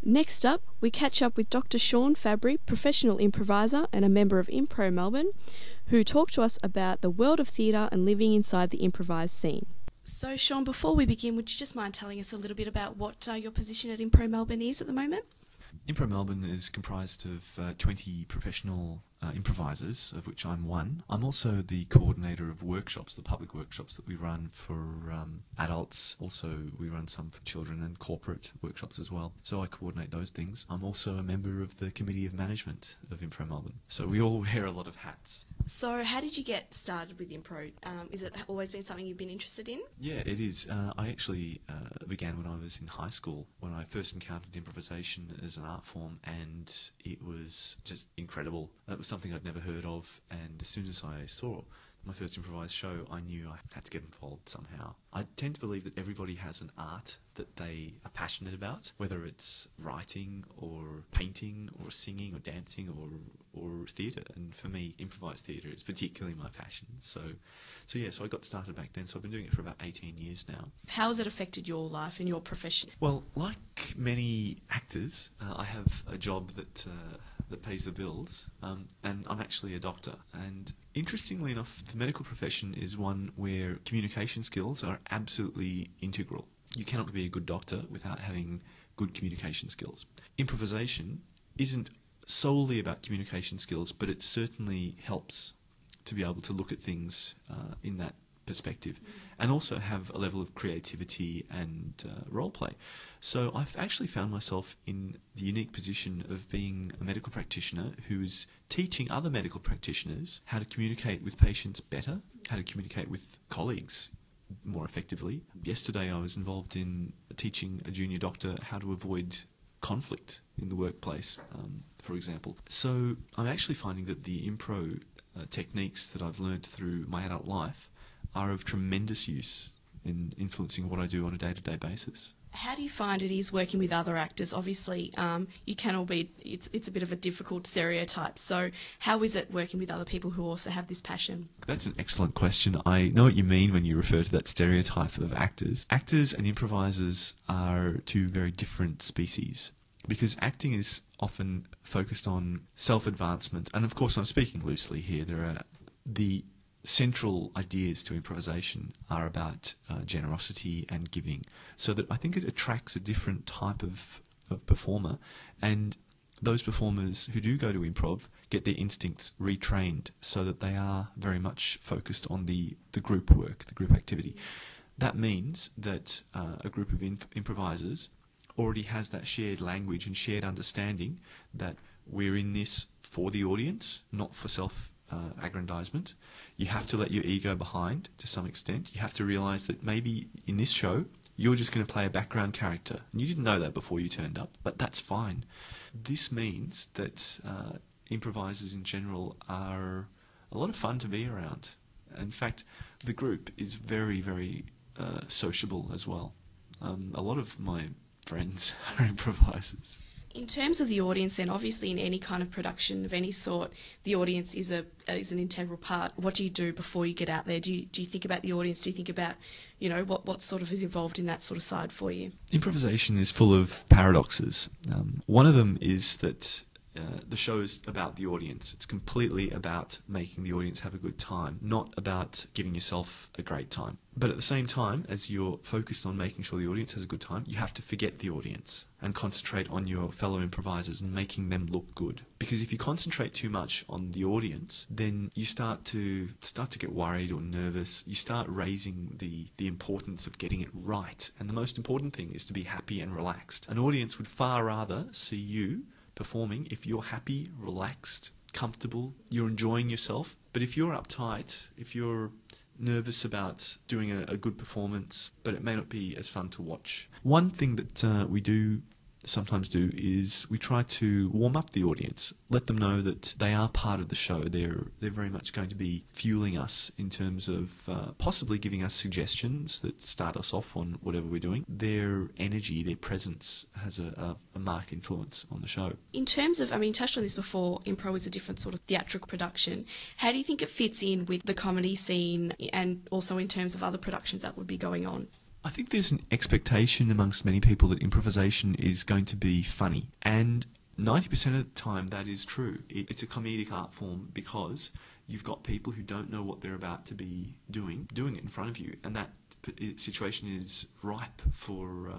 Next up, we catch up with Dr. Sean Fabri, professional improviser and a member of Impro Melbourne, who talked to us about the world of theatre and living inside the improvised scene. So, Sean, before we begin, would you just mind telling us a little bit about what your position at Impro Melbourne is at the moment? Impro Melbourne is comprised of 20 professional improvisers, of which I'm one. I'm also the coordinator of workshops, the public workshops that we run for adults. Also, we run some for children and corporate workshops as well. So I coordinate those things. I'm also a member of the Committee of Management of Impro Melbourne. So we all wear a lot of hats. So how did you get started with Impro? Is it always been something you've been interested in? Yeah, it is. I actually began when I was in high school, when I first encountered improvisation as an art form, and it was just incredible. It was something I'd never heard of, and as soon as I saw my first improvised show, I knew I had to get involved somehow. I tend to believe that everybody has an art that they are passionate about, whether it's writing or painting or singing or dancing or theatre. And for me, improvised theatre is particularly my passion. So I got started back then. So I've been doing it for about 18 years now. How has it affected your life and your profession? Well, like many actors, I have a job that pays the bills, and I'm actually a doctor. And interestingly enough, the medical profession is one where communication skills are absolutely integral. You cannot be a good doctor without having good communication skills. Improvisation isn't solely about communication skills, but it certainly helps to be able to look at things in that perspective, and also have a level of creativity and role play. So I've actually found myself in the unique position of being a medical practitioner who's teaching other medical practitioners how to communicate with patients better, how to communicate with colleagues more effectively. Yesterday I was involved in teaching a junior doctor how to avoid conflict in the workplace, for example. So I'm actually finding that the impro techniques that I've learnt through my adult life are of tremendous use in influencing what I do on a day-to-day basis. How do you find it is working with other actors? Obviously, you can all be, it's a bit of a difficult stereotype. So how is it working with other people who also have this passion? That's an excellent question. I know what you mean when you refer to that stereotype of actors. Actors and improvisers are two very different species, because acting is often focused on self-advancement. And of course, I'm speaking loosely here. There are the central ideas to improvisation are about generosity and giving, so that I think it attracts a different type of performer, and those performers who do go to improv get their instincts retrained so that they are very much focused on the group work, the group activity. That means that a group of improvisers already has that shared language and shared understanding that we're in this for the audience, not for self-aggrandizement. You have to let your ego behind to some extent. You have to realise that maybe in this show you're just going to play a background character, and you didn't know that before you turned up, but that's fine. This means that improvisers in general are a lot of fun to be around. In fact, the group is very, very sociable as well. A lot of my friends are improvisers. In terms of the audience, then, obviously in any kind of production of any sort, the audience is an integral part. What do you do before you get out there? Do you think about the audience? Do you think about, what sort of is involved in that sort of side for you? Improvisation is full of paradoxes. One of them is that the show is about the audience. It's completely about making the audience have a good time, not about giving yourself a great time. But at the same time, as you're focused on making sure the audience has a good time, you have to forget the audience and concentrate on your fellow improvisers and making them look good. Because if you concentrate too much on the audience, then you start to get worried or nervous. You start raising the importance of getting it right. And the most important thing is to be happy and relaxed. An audience would far rather see you performing if you're happy, relaxed, comfortable, you're enjoying yourself. But if you're uptight, if you're nervous about doing a good performance, but it may not be as fun to watch. One thing that we do sometimes do is we try to warm up the audience, let them know that they are part of the show. They're very much going to be fueling us in terms of possibly giving us suggestions that start us off on whatever we're doing. Their energy, their presence has a marked influence on the show. In terms of, you touched on this before, impro is a different sort of theatrical production. How do you think it fits in with the comedy scene and also in terms of other productions that would be going on? I think there's an expectation amongst many people that improvisation is going to be funny, and 90% of the time that is true. It's a comedic art form because you've got people who don't know what they're about to be doing it in front of you, and that situation is ripe for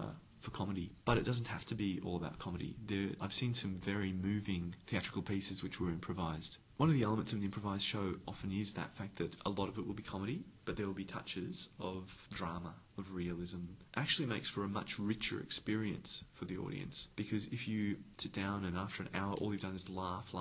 comedy. But it doesn't have to be all about comedy. I've seen some very moving theatrical pieces which were improvised. One of the elements of an improvised show often is that fact that a lot of it will be comedy, but there will be touches of drama, of realism. It actually makes for a much richer experience for the audience, because if you sit down and after an hour all you've done is laugh,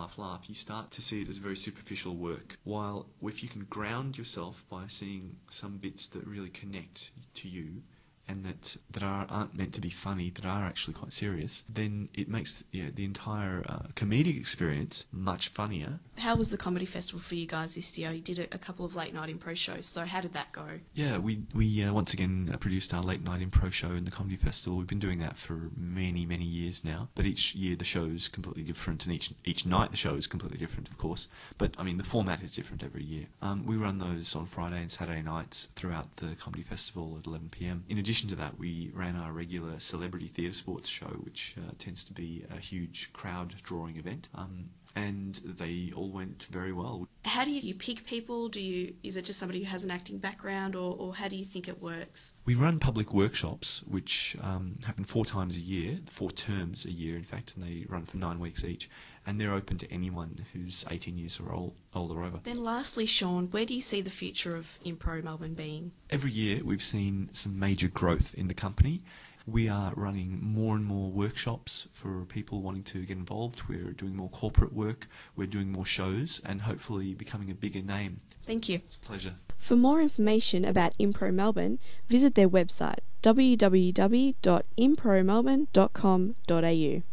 you start to see it as very superficial work. While if you can ground yourself by seeing some bits that really connect to you, and that aren't meant to be funny, that are actually quite serious, then it makes the entire comedic experience much funnier. How was the comedy festival for you guys this year? You did a couple of late night improv shows, so how did that go? Yeah, we once again produced our late night improv show in the comedy festival. We've been doing that for many years now, but each year the show is completely different, and each night the show is completely different, of course. But I mean, the format is different every year. We run those on Friday and Saturday nights throughout the comedy festival at 11 p.m. In addition to that, we ran our regular celebrity theatre sports show, which tends to be a huge crowd-drawing event, and they all went very well. How do you pick people? Is it just somebody who has an acting background, or how do you think it works? We run public workshops, which happen 4 terms a year, in fact, and they run for 9 weeks each, and they're open to anyone who's 18 years or old or over. Then lastly, Sean, where do you see the future of Impro Melbourne being? Every year we've seen some major growth in the company. We are running more and more workshops for people wanting to get involved. We're doing more corporate work, we're doing more shows, and hopefully becoming a bigger name. Thank you. It's a pleasure. For more information about Impro Melbourne, visit their website www.impromelbourne.com.au.